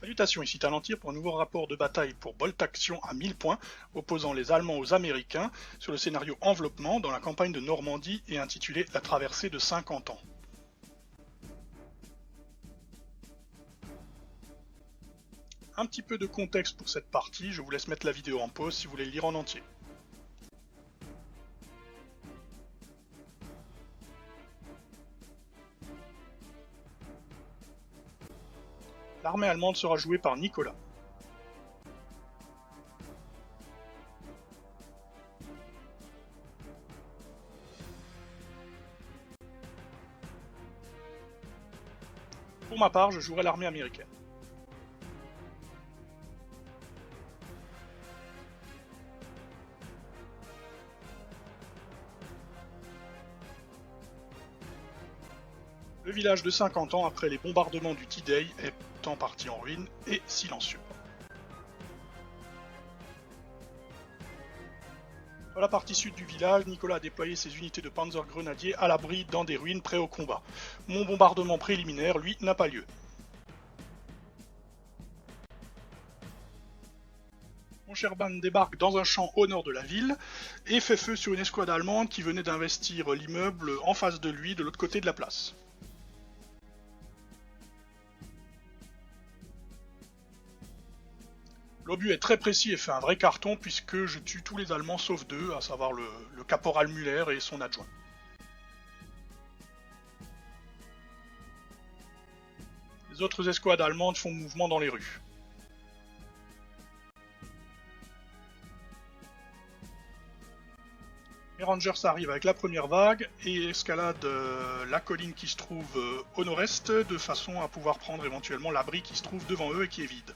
Salutations, ici Talentir pour un nouveau rapport de bataille pour Bolt Action à 1000 points, opposant les Allemands aux Américains sur le scénario Enveloppement dans la campagne de Normandie et intitulé La traversée de 50 ans. Un petit peu de contexte pour cette partie, je vous laisse mettre la vidéo en pause si vous voulez le lire en entier. L'armée allemande sera jouée par Nicolas. Pour ma part, je jouerai l'armée américaine. Le village de 50 ans après les bombardements du D-Day est en partie en ruine et silencieux. Dans la partie sud du village, Nicolas a déployé ses unités de panzergrenadiers à l'abri dans des ruines prêts au combat. Mon bombardement préliminaire, lui, n'a pas lieu. Mon Sherman débarque dans un champ au nord de la ville et fait feu sur une escouade allemande qui venait d'investir l'immeuble en face de lui, de l'autre côté de la place. L'obus est très précis et fait un vrai carton puisque je tue tous les Allemands sauf deux, à savoir le caporal Müller et son adjoint. Les autres escouades allemandes font mouvement dans les rues. Les Rangers arrivent avec la première vague et escaladent la colline qui se trouve au nord-est de façon à pouvoir prendre éventuellement l'abri qui se trouve devant eux et qui est vide.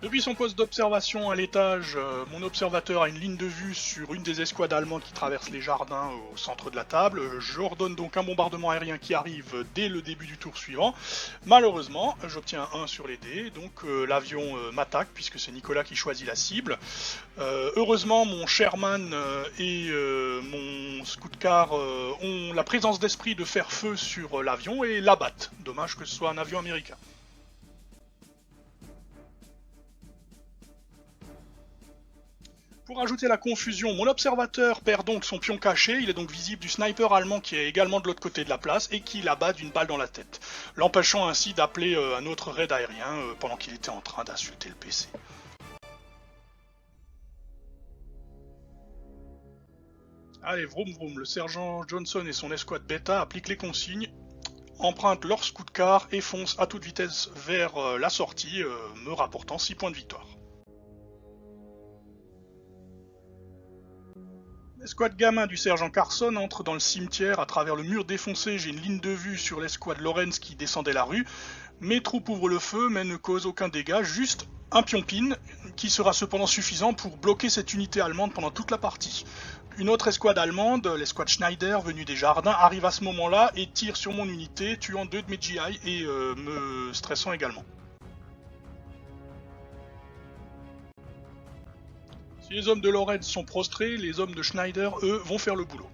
Depuis son poste d'observation à l'étage, mon observateur a une ligne de vue sur une des escouades allemandes qui traversent les jardins au centre de la table. J'ordonne donc un bombardement aérien qui arrive dès le début du tour suivant. Malheureusement, j'obtiens un 1 sur les dés, donc l'avion m'attaque puisque c'est Nicolas qui choisit la cible. Heureusement, mon Sherman et mon Scout-Car ont la présence d'esprit de faire feu sur l'avion et l'abattent. Dommage que ce soit un avion américain. Pour ajouter la confusion, mon observateur perd donc son pion caché, il est donc visible du sniper allemand qui est également de l'autre côté de la place et qui l'abat d'une balle dans la tête, l'empêchant ainsi d'appeler un autre raid aérien pendant qu'il était en train d'insulter le PC. Allez, vroom vroom, le sergent Johnson et son escouade bêta appliquent les consignes, empruntent leur scout-car et foncent à toute vitesse vers la sortie, me rapportant 6 points de victoire. L'escouade gamin du sergent Carson entre dans le cimetière. À travers le mur défoncé, j'ai une ligne de vue sur l'escouade Lorenz qui descendait la rue. Mes troupes ouvrent le feu mais ne causent aucun dégât, juste un pion-pin qui sera cependant suffisant pour bloquer cette unité allemande pendant toute la partie. Une autre escouade allemande, l'escouade Schneider venue des jardins, arrive à ce moment-là et tire sur mon unité, tuant 2 de mes GI et me stressant également. Si les hommes de Lorenz sont prostrés, les hommes de Schneider, eux, vont faire le boulot.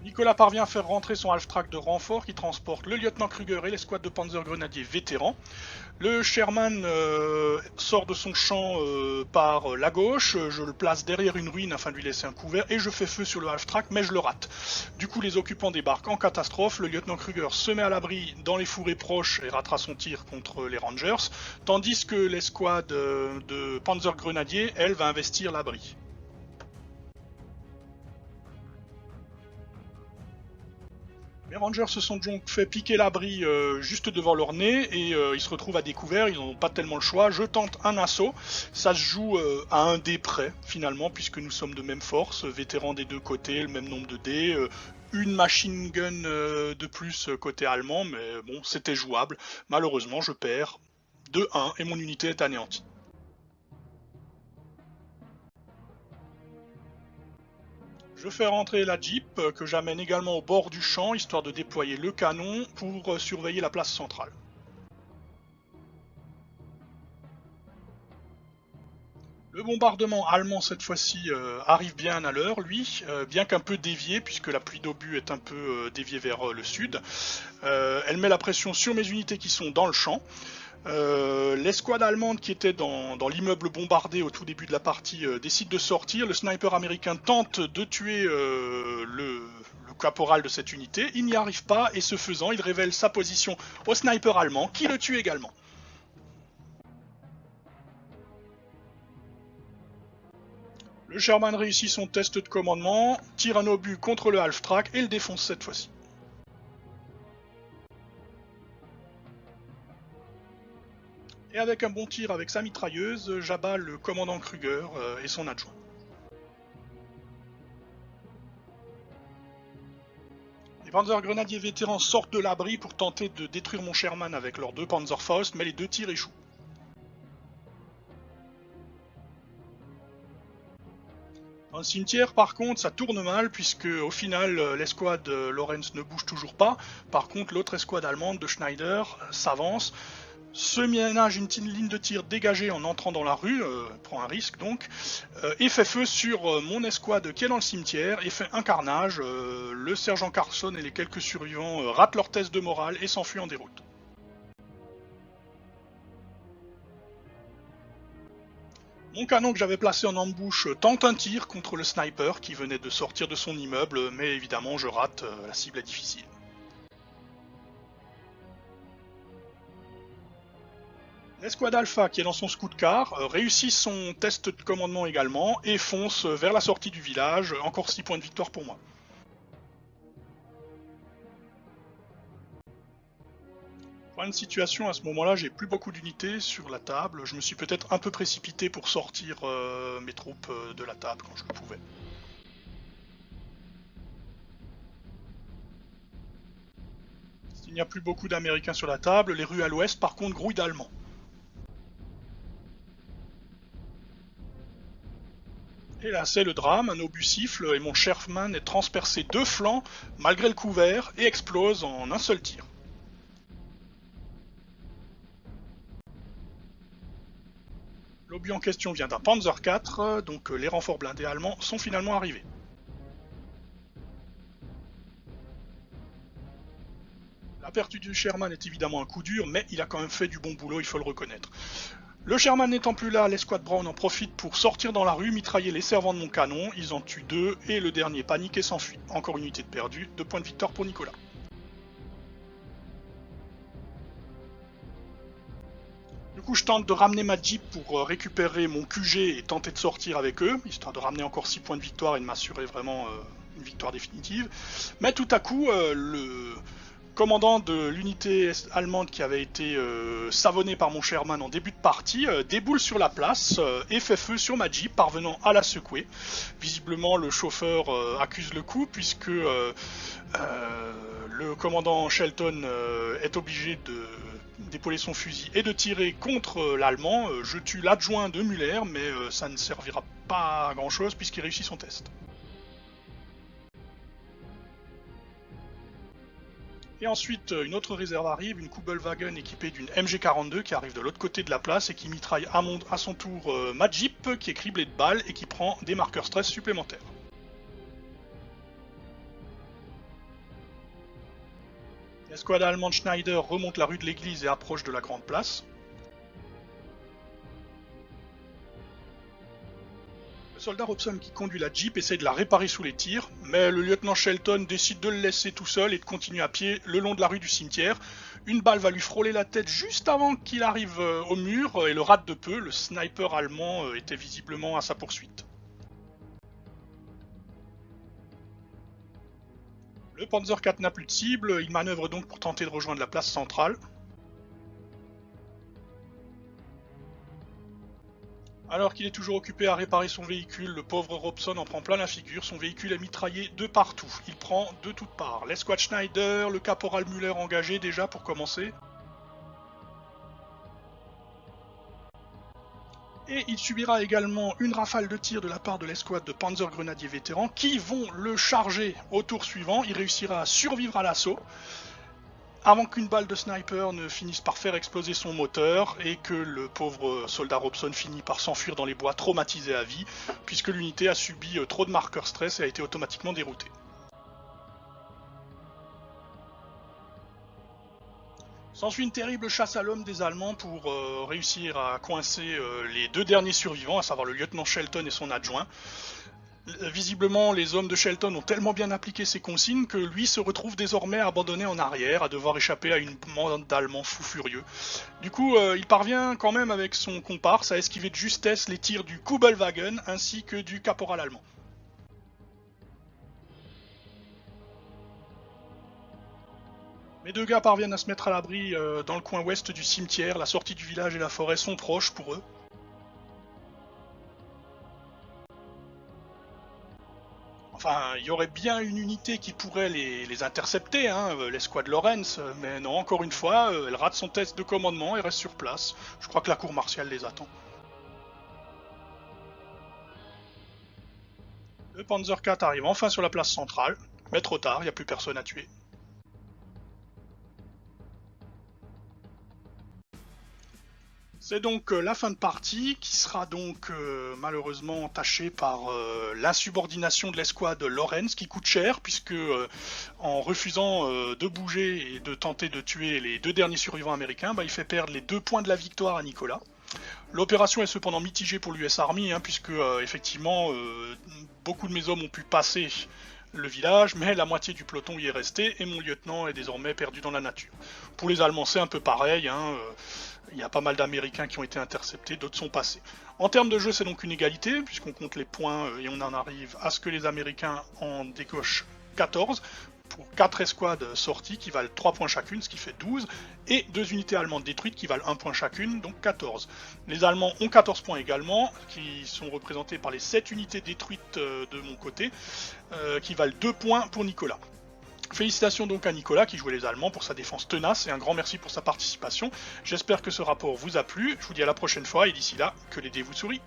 Nicolas parvient à faire rentrer son half-track de renfort qui transporte le lieutenant Kruger et l'escouade de panzergrenadiers vétérans. Le Sherman sort de son champ par la gauche, je le place derrière une ruine afin de lui laisser un couvert et je fais feu sur le half-track mais je le rate. Du coup les occupants débarquent en catastrophe, le lieutenant Kruger se met à l'abri dans les fourrés proches et ratera son tir contre les Rangers, tandis que l'escouade de panzergrenadiers, elle, va investir l'abri. Les Rangers se sont donc fait piquer l'abri juste devant leur nez et ils se retrouvent à découvert, ils n'ont pas tellement le choix. Je tente un assaut, ça se joue à un dé près finalement puisque nous sommes de même force, vétérans des deux côtés, le même nombre de dés, une machine gun de plus côté allemand, mais bon c'était jouable. Malheureusement je perds 2-1 et mon unité est anéantie. Je fais rentrer la Jeep que j'amène également au bord du champ histoire de déployer le canon pour surveiller la place centrale. Le bombardement allemand cette fois-ci arrive bien à l'heure, lui, bien qu'un peu dévié, puisque la pluie d'obus est un peu déviée vers le sud. Elle met la pression sur mes unités qui sont dans le champ. L'escouade allemande qui était dans l'immeuble bombardé au tout début de la partie décide de sortir. Le sniper américain tente de tuer le caporal de cette unité. Il n'y arrive pas et ce faisant, il révèle sa position au sniper allemand qui le tue également. Le Sherman réussit son test de commandement, tire un obus contre le half-track et le défonce cette fois-ci. Et avec un bon tir avec sa mitrailleuse, j'abats le commandant Kruger et son adjoint. Les Panzergrenadiers vétérans sortent de l'abri pour tenter de détruire mon Sherman avec leurs 2 Panzerfaust, mais les 2 tirs échouent. Dans le cimetière, par contre, ça tourne mal, puisque au final, l'escouade Lorenz ne bouge toujours pas. Par contre, l'autre escouade allemande de Schneider s'avance, se ménage une ligne de tir dégagée en entrant dans la rue, prend un risque donc, et fait feu sur mon escouade qui est dans le cimetière, et fait un carnage. Le sergent Carson et les quelques survivants ratent leur test de morale et s'enfuient en déroute. Mon canon que j'avais placé en embouche tente un tir contre le sniper qui venait de sortir de son immeuble, mais évidemment je rate, la cible est difficile. L'escouade Alpha qui est dans son scout car réussit son test de commandement également et fonce vers la sortie du village, encore 6 points de victoire pour moi. Point de situation, à ce moment-là, j'ai plus beaucoup d'unités sur la table. Je me suis peut-être un peu précipité pour sortir mes troupes de la table quand je le pouvais. Il n'y a plus beaucoup d'Américains sur la table, les rues à l'ouest par contre grouillent d'Allemands. Et là c'est le drame, un obus siffle et mon Sherman est transpercé 2 flancs malgré le couvert et explose en un seul tir. L'obus en question vient d'un Panzer IV, donc les renforts blindés allemands sont finalement arrivés. La perte du Sherman est évidemment un coup dur, mais il a quand même fait du bon boulot, il faut le reconnaître. Le Sherman n'étant plus là, l'escouade Brown en profite pour sortir dans la rue, mitrailler les servants de mon canon, ils en tuent 2 et le dernier panique et s'enfuit. Encore une unité de perdue, 2 points de victoire pour Nicolas. Du coup je tente de ramener ma Jeep pour récupérer mon QG et tenter de sortir avec eux, histoire de ramener encore 6 points de victoire et de m'assurer vraiment une victoire définitive. Mais tout à coup, le commandant de l'unité allemande qui avait été savonné par mon Sherman en début de partie déboule sur la place et fait feu sur ma Jeep, parvenant à la secouer. Visiblement le chauffeur accuse le coup puisque le commandant Shelton est obligé d'épauler son fusil et de tirer contre l'Allemand. Je tue l'adjoint de Müller, mais ça ne servira pas à grand chose puisqu'il réussit son test. Et ensuite, une autre réserve arrive, une Kubelwagen équipée d'une MG42 qui arrive de l'autre côté de la place et qui mitraille à son tour ma Jeep qui est criblée de balles et qui prend des marqueurs stress supplémentaires. L'escouade allemande Schneider remonte la rue de l'église et approche de la grande place. Le soldat Robson qui conduit la Jeep essaye de la réparer sous les tirs, mais le lieutenant Shelton décide de le laisser tout seul et de continuer à pied le long de la rue du cimetière. Une balle va lui frôler la tête juste avant qu'il arrive au mur et le rate de peu. Le sniper allemand était visiblement à sa poursuite. Le Panzer IV n'a plus de cible, il manœuvre donc pour tenter de rejoindre la place centrale. Alors qu'il est toujours occupé à réparer son véhicule, le pauvre Robson en prend plein la figure, son véhicule est mitraillé de partout. Il prend de toutes parts. L'escouade Schneider, le caporal Müller engagé déjà pour commencer. Et il subira également une rafale de tir de la part de l'escouade de Panzergrenadiers vétérans qui vont le charger au tour suivant. Il réussira à survivre à l'assaut. avant qu'une balle de sniper ne finisse par faire exploser son moteur et que le pauvre soldat Robson finit par s'enfuir dans les bois traumatisé à vie, puisque l'unité a subi trop de marqueurs stress et a été automatiquement déroutée. S'ensuit une terrible chasse à l'homme des Allemands pour réussir à coincer les deux derniers survivants, à savoir le lieutenant Shelton et son adjoint. Visiblement, les hommes de Shelton ont tellement bien appliqué ces consignes que lui se retrouve désormais abandonné en arrière, à devoir échapper à une bande d'Allemands fous furieux. Du coup, il parvient quand même avec son comparse à esquiver de justesse les tirs du Kubelwagen ainsi que du caporal allemand. Les deux gars parviennent à se mettre à l'abri dans le coin ouest du cimetière, la sortie du village et la forêt sont proches pour eux. Enfin, il y aurait bien une unité qui pourrait les intercepter, hein, l'escouade Lawrence, mais non, encore une fois, elle rate son test de commandement et reste sur place. Je crois que la cour martiale les attend. Le Panzer IV arrive enfin sur la place centrale, mais trop tard, il n'y a plus personne à tuer. C'est donc la fin de partie qui sera donc malheureusement entachée par l'insubordination de l'escouade Lawrence qui coûte cher puisque en refusant de bouger et de tenter de tuer les deux derniers survivants américains, il fait perdre les 2 points de la victoire à Nicolas. L'opération est cependant mitigée pour l'US Army puisque effectivement beaucoup de mes hommes ont pu passer le village, mais la moitié du peloton y est resté et mon lieutenant est désormais perdu dans la nature. Pour les Allemands c'est un peu pareil, il y a pas mal d'Américains qui ont été interceptés, d'autres sont passés. En termes de jeu, c'est donc une égalité, puisqu'on compte les points et on en arrive à ce que les Américains en décochent 14, pour 4 escouades sorties qui valent 3 points chacune, ce qui fait 12, et 2 unités allemandes détruites qui valent 1 point chacune, donc 14. Les Allemands ont 14 points également, qui sont représentés par les 7 unités détruites de mon côté, qui valent 2 points pour Nicolas. Félicitations donc à Nicolas qui jouait les Allemands pour sa défense tenace et un grand merci pour sa participation. J'espère que ce rapport vous a plu, je vous dis à la prochaine fois et d'ici là, que les dés vous sourient.